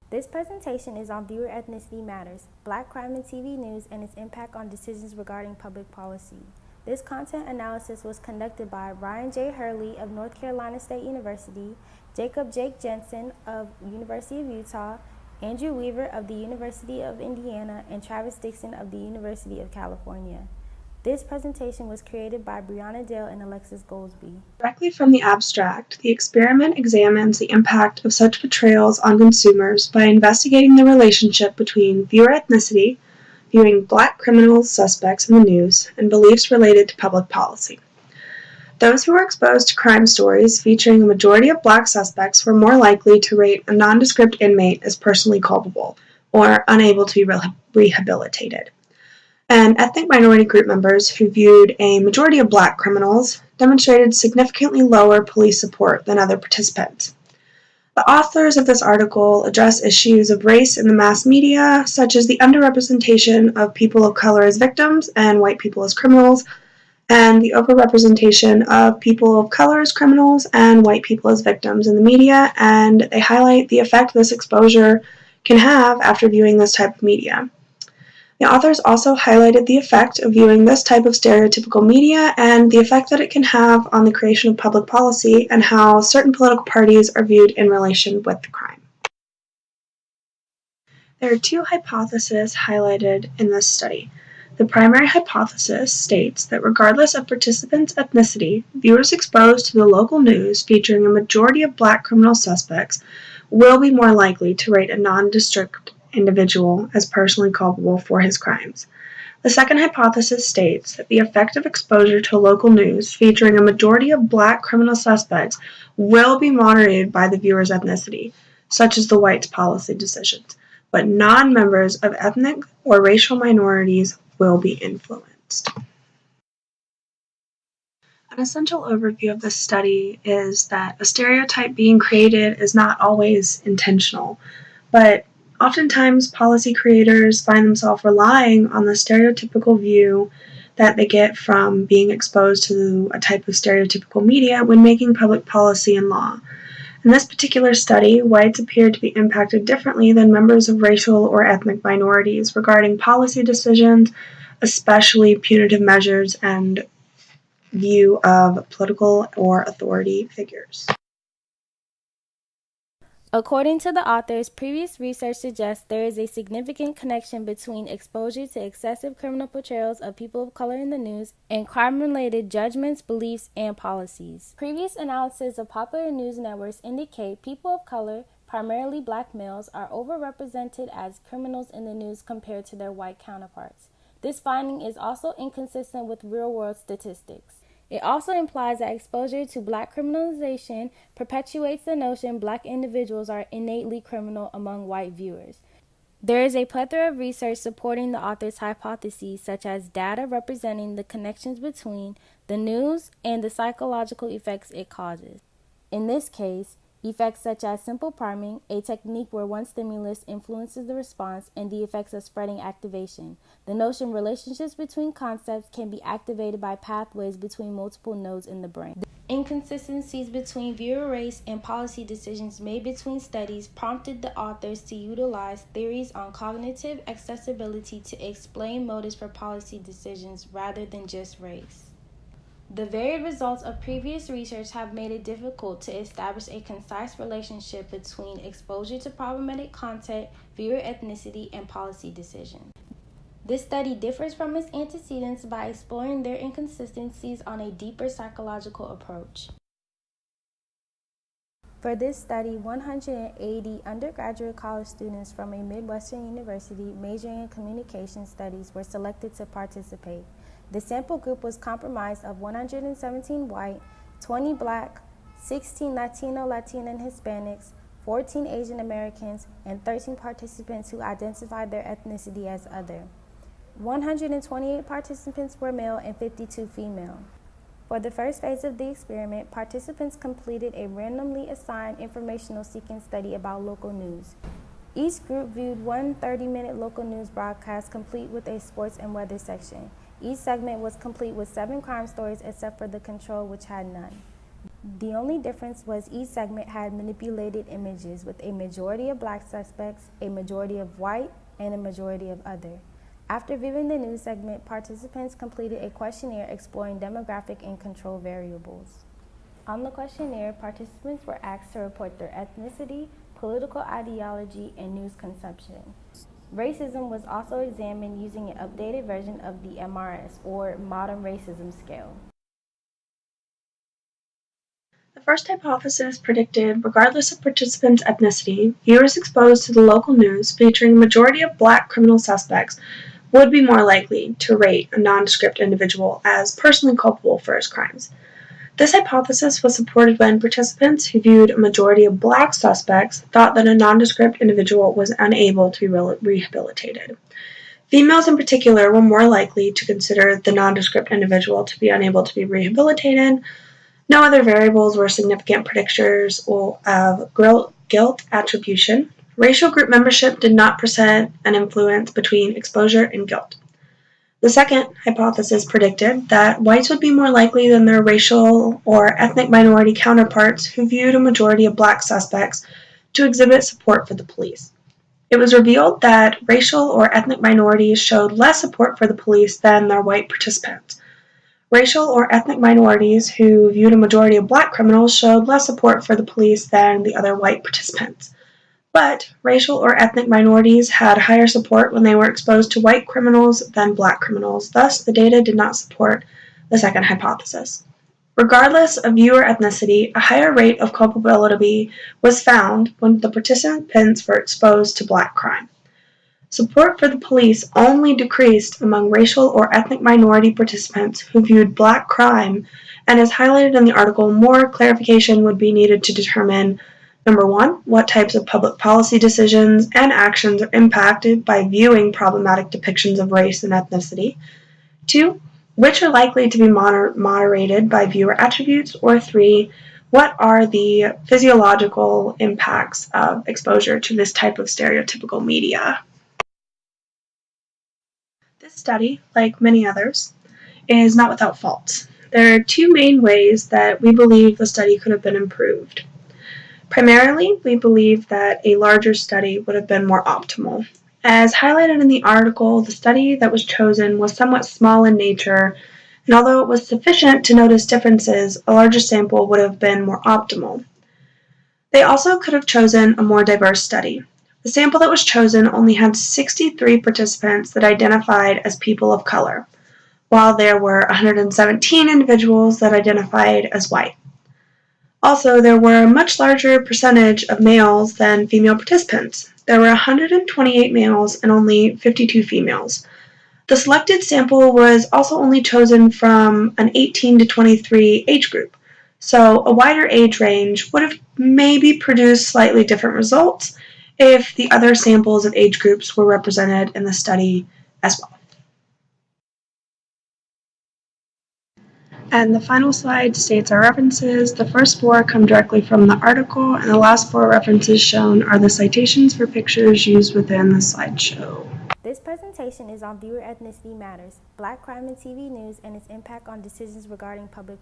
This presentation is on Viewer Ethnicity Matters, Black crime in TV news and its impact on decisions regarding public policy. This content analysis was conducted by Ryan J. Hurley of North Carolina State University, Jacob Jake Jensen of University of Utah, Andrew Weaver of the University of Indiana, and Travis Dixon of the University of California. This presentation was created by Brianna Dale and Alexis Goldsby. Directly from the abstract, the experiment examines the impact of such portrayals on consumers by investigating the relationship between viewer ethnicity, viewing Black criminal suspects in the news, and beliefs related to public policy. Those who were exposed to crime stories featuring a majority of Black suspects were more likely to rate a nondescript inmate as personally culpable or unable to be rehabilitated. And ethnic minority group members who viewed a majority of Black criminals demonstrated significantly lower police support than other participants. The authors of this article address issues of race in the mass media, such as the underrepresentation of people of color as victims and white people as criminals, and the overrepresentation of people of color as criminals and white people as victims in the media, and they highlight the effect this exposure can have after viewing this type of media. The authors also highlighted the effect of viewing this type of stereotypical media and the effect that it can have on the creation of public policy and how certain political parties are viewed in relation with the crime. There are two hypotheses highlighted in this study. The primary hypothesis states that regardless of participants' ethnicity, viewers exposed to the local news featuring a majority of Black criminal suspects will be more likely to rate a nondescript individual as personally culpable for his crimes. The second hypothesis states that the effect of exposure to local news featuring a majority of Black criminal suspects will be moderated by the viewer's ethnicity, such as the whites' policy decisions, but non-members of ethnic or racial minorities will be influenced. An essential overview of this study is that a stereotype being created is not always intentional, but oftentimes policy creators find themselves relying on the stereotypical view that they get from being exposed to a type of stereotypical media when making public policy and law. In this particular study, whites appeared to be impacted differently than members of racial or ethnic minorities regarding policy decisions, especially punitive measures and view of political or authority figures. According to the authors, previous research suggests there is a significant connection between exposure to excessive criminal portrayals of people of color in the news and crime-related judgments, beliefs, and policies. Previous analysis of popular news networks indicate people of color, primarily Black males, are overrepresented as criminals in the news compared to their white counterparts. This finding is also inconsistent with real-world statistics. It also implies that exposure to Black criminalization perpetuates the notion Black individuals are innately criminal among white viewers. There is a plethora of research supporting the author's hypotheses, such as data representing the connections between the news and the psychological effects it causes. In this case, effects such as simple priming, a technique where one stimulus influences the response, and the effects of spreading activation. The notion relationships between concepts can be activated by pathways between multiple nodes in the brain. The inconsistencies between viewer race and policy decisions made between studies prompted the authors to utilize theories on cognitive accessibility to explain motives for policy decisions rather than just race. The varied results of previous research have made it difficult to establish a concise relationship between exposure to problematic content, viewer ethnicity, and policy decisions. This study differs from its antecedents by exploring their inconsistencies on a deeper psychological approach. For this study, 180 undergraduate college students from a Midwestern university majoring in communication studies were selected to participate. The sample group was comprised of 117 white, 20 Black, 16 Latino, Latina, and Hispanics, 14 Asian Americans, and 13 participants who identified their ethnicity as other. 128 participants were male and 52 female. For the first phase of the experiment, participants completed a randomly assigned informational seeking study about local news. Each group viewed one 30-minute local news broadcast complete with a sports and weather section. Each segment was complete with 7 crime stories except for the control, which had none. The only difference was each segment had manipulated images with a majority of black suspects, a majority of white, and a majority of other. After viewing the news segment, participants completed a questionnaire exploring demographic and control variables. On the questionnaire, participants were asked to report their ethnicity, political ideology, and news consumption. Racism was also examined using an updated version of the MRS, or Modern Racism Scale. The first hypothesis predicted, regardless of participants' ethnicity, viewers exposed to the local news featuring a majority of black criminal suspects would be more likely to rate a nondescript individual as personally culpable for his crimes. This hypothesis was supported when participants who viewed a majority of black suspects thought that a nondescript individual was unable to be rehabilitated. Females in particular were more likely to consider the nondescript individual to be unable to be rehabilitated. No other variables were significant predictors of guilt attribution. Racial group membership did not present an influence between exposure and guilt. The second hypothesis predicted that whites would be more likely than their racial or ethnic minority counterparts who viewed a majority of black suspects to exhibit support for the police. It was revealed that racial or ethnic minorities showed less support for the police than their white participants. Racial or ethnic minorities who viewed a majority of black criminals showed less support for the police than the other white participants. But racial or ethnic minorities had higher support when they were exposed to white criminals than black criminals. Thus, the data did not support the second hypothesis. Regardless of viewer ethnicity, a higher rate of culpability was found when the participants were exposed to black crime. Support for the police only decreased among racial or ethnic minority participants who viewed black crime, and as highlighted in the article, more clarification would be needed to determine, number one, what types of public policy decisions and actions are impacted by viewing problematic depictions of race and ethnicity, two, which are likely to be moderated by viewer attributes, or three, what are the physiological impacts of exposure to this type of stereotypical media. This study, like many others, is not without faults. There are two main ways that we believe the study could have been improved. Primarily, we believe that a larger study would have been more optimal. As highlighted in the article, the study that was chosen was somewhat small in nature, and although it was sufficient to notice differences, a larger sample would have been more optimal. They also could have chosen a more diverse study. The sample that was chosen only had 63 participants that identified as people of color, while there were 117 individuals that identified as white. Also, there were a much larger percentage of males than female participants. There were 128 males and only 52 females. The selected sample was also only chosen from an 18 to 23 age group, so a wider age range would have maybe produced slightly different results if the other samples of age groups were represented in the study as well. And the final slide states our references. The first four come directly from the article, and the last four references shown are the citations for pictures used within the slideshow. This presentation is on Viewer Ethnicity Matters, Black Crime in TV News and its impact on decisions regarding public